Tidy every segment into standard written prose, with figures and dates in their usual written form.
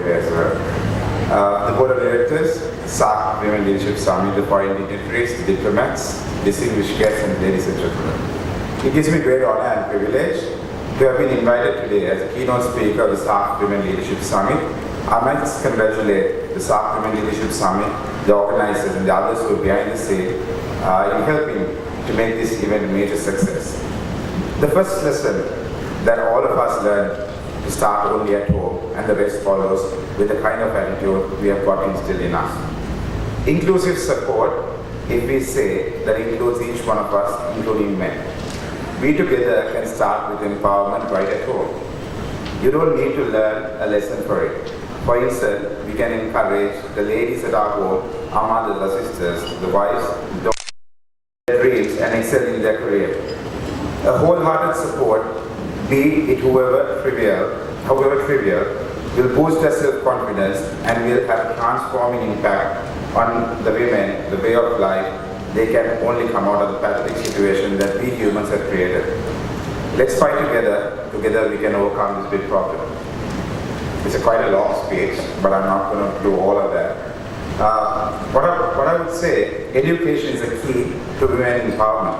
today as well. The Board of Directors, SAARC Women Leadership Summit, the foreign dignitaries, the diplomats, distinguished guests, and ladies and gentlemen. It gives me great honor and privilege to have been invited today as a keynote speaker of the SAARC Women Leadership Summit. I must congratulate the SAARC Women Leadership Summit, the organizers, and the others who are behind the scene in helping to make this event a major success. The first lesson that all of us learn to start only at home, and the rest follows with the kind of attitude we have got instilled in us. Inclusive support, if we say, that includes each one of us, including men. We together can start with empowerment right at home. You don't need to learn a lesson for it. For instance, we can encourage the ladies at our home, our mothers, our sisters, the wives, the their dreams and excel in their career. A wholehearted support, be it however trivial, will boost their self-confidence and will have a transforming impact on the women, the way of life. They can only come out of the pathetic situation that we humans have created. Let's fight together. Together we can overcome this big problem. It's quite a long speech, but I'm not going to do all of that. What I would say, education is a key to women empowerment.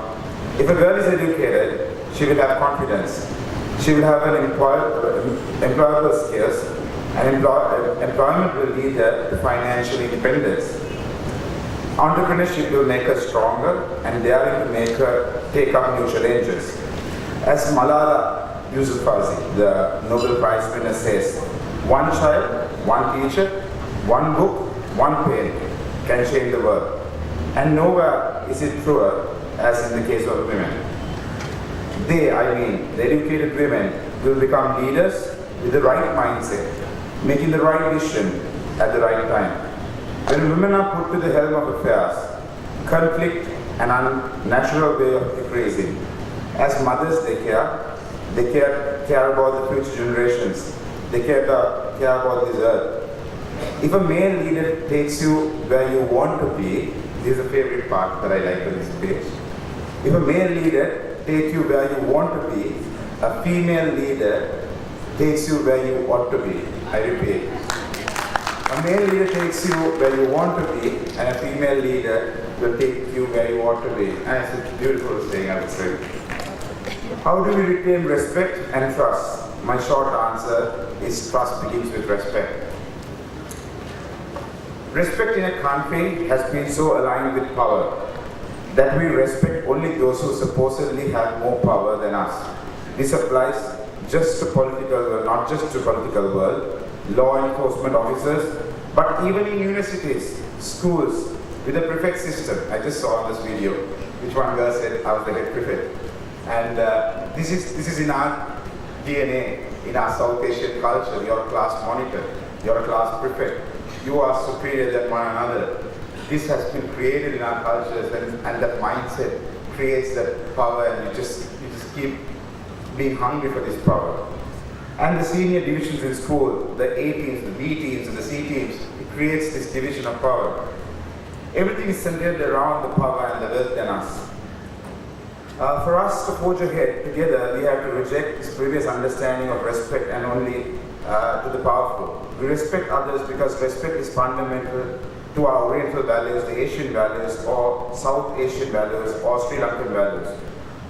If a girl is educated, she will have confidence. She will have an employable skills, and employment will lead her to financial independence. Entrepreneurship will make her stronger and daring to make her take up new challenges. As Malala Yousafzai, the Nobel Prize winner, says, one child, one teacher, one book, one pen can change the world. And nowhere is it truer as in the case of women. They, I mean, the educated women, will become leaders with the right mindset, making the right decision at the right time. When women are put to the helm of affairs, conflict and unnatural way of decreasing. As mothers, they care about the future generations. They care about this earth. If a male leader takes you where you want to be, this is a favorite part that I like on this page. If a male leader takes you where you want to be, a female leader takes you where you ought to be. I repeat. A male leader takes you where you want to be, and a female leader will take you where you ought to be. And it's a beautiful thing, I would say. How do we retain respect and trust? My short answer is trust begins with respect. Respect in a country has been so aligned with power that we respect only those who supposedly have more power than us. This applies just to political, not just to political world, law enforcement officers, but even in universities, schools, with the prefect system. I just saw in this video, which one girl said, I was the head prefect. And this is in our DNA, in our South Asian culture. You're a class monitor, you're a class prefect. You are superior than one another. This has been created in our cultures, and that mindset creates that power, and you just keep being hungry for this power. And the senior divisions in school, the A teams, the B teams, and the C teams, it creates this division of power. Everything is centered around the power and the wealth in us. For us to forge ahead together, we have to reject this previous understanding of respect and only to the powerful. We respect others because respect is fundamental to our Oriental values, the Asian values, or South Asian values, or Sri Lankan values.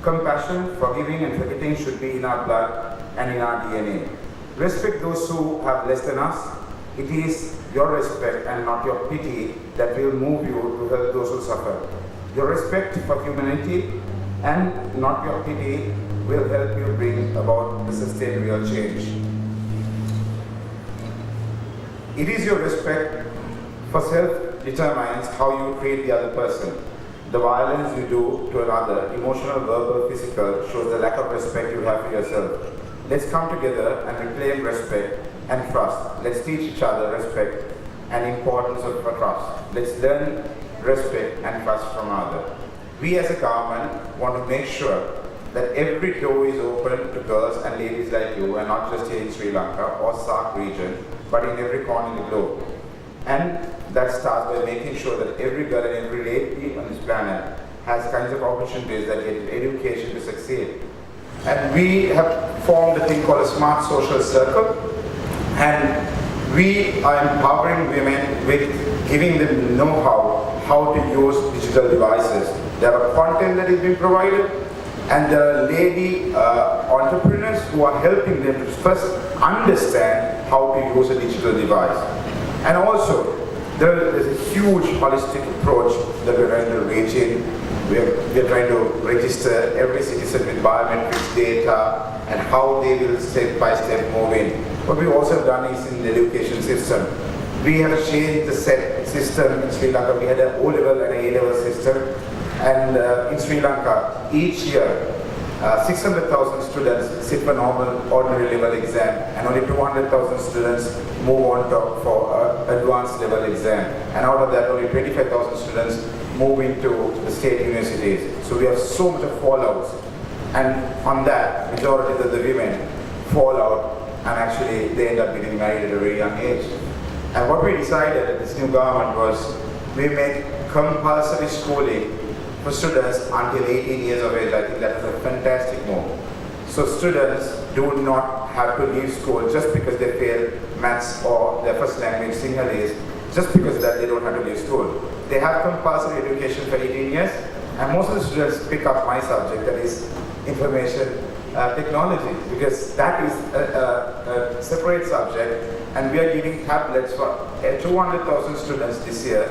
Compassion, forgiving, and forgetting should be in our blood and in our DNA. Respect those who have less than us. It is your respect and not your pity that will move you to help those who suffer. Your respect for humanity and not your pity will help you bring about the sustained real change. It is your respect for self determines how you treat the other person. The violence you do to another, emotional, verbal, physical, shows the lack of respect you have for yourself. Let's come together and reclaim respect and trust. Let's teach each other respect and importance of trust. Let's learn respect and trust from others. We as a government want to make sure that every door is open to girls and ladies like you, and not just here in Sri Lanka or SAARC region, but in every corner of the globe. And that starts by making sure that every girl and every lady on this planet has kinds of opportunities that get education to succeed. And we have formed a thing called a smart social circle, and We are empowering women with giving them know-how, how to use digital devices. There are content that is being provided, and there are lady entrepreneurs who are helping them to first understand how to use a digital device. And also, there is a huge holistic approach that we're trying to reach in. We're trying to register every citizen with biometrics data and how they will step by step move in. What we've also done is in the education system. We have changed the set system in Sri Lanka. We had an O-level and an A-level system. And in Sri Lanka, each year, 600,000 students sit for normal ordinary level exam, and only 200,000 students move on to for advanced level exam. And out of that, only 25,000 students move into the state universities. So we have so much of fallouts. And on that, majority of the women fall out, and actually they end up getting married at a very young age. And what we decided at this new government was we make compulsory schooling for students until 18 years of age. I think that is a fantastic move. So students do not have to leave school just because they fail maths or their first language Sinhalese. Just because of that they don't have to leave school. They have compulsory education for 18 years, and most of the students pick up my subject, that is information technology, because that is a separate subject, and we are giving tablets for 200,000 students this year,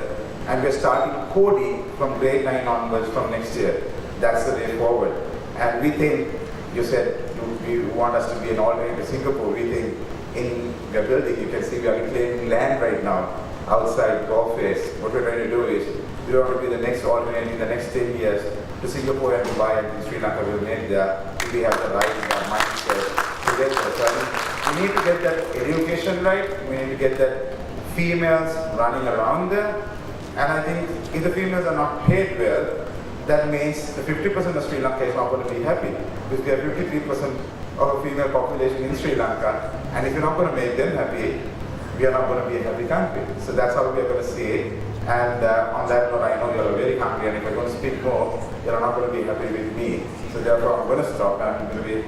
and we are starting coding from grade 9 onwards from next year. That's the way forward. And we think, you said you want us to be an alternative to Singapore. We think in the building, you can see we are reclaiming land right now outside Golf Face. What we're trying to do is we want to be the next alternative in the next 10 years to Singapore and Dubai and Sri Lanka will make there. We have the right mindset to get that. So we need to get that education right. We need to get that females running around there. And I think if the females are not paid well, that means the 50% of Sri Lanka is not going to be happy. Because we have 53% of the female population in Sri Lanka. And if you're not going to make them happy, we are not going to be a happy country. So that's how we are going to see it. And on that note, I know you're very hungry, and if I'm going to speak more, you're not going to be happy with me. So therefore, I'm going to stop, and I'm going to be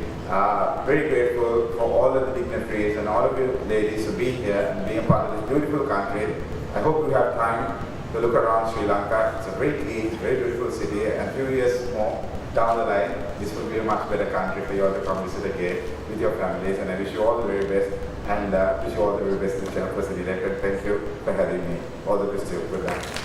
very grateful for all of the dignitaries and all of you ladies to be here and being a part of this beautiful country. I hope you have time to look around Sri Lanka. It's a very clean, very beautiful city, and a few years more down the line, this will be a much better country for you all to come visit again with your families, and I wish you all the very best. And wish you all the very best in the Chairperson elect. Thank you for having me. All the best to you. Good night.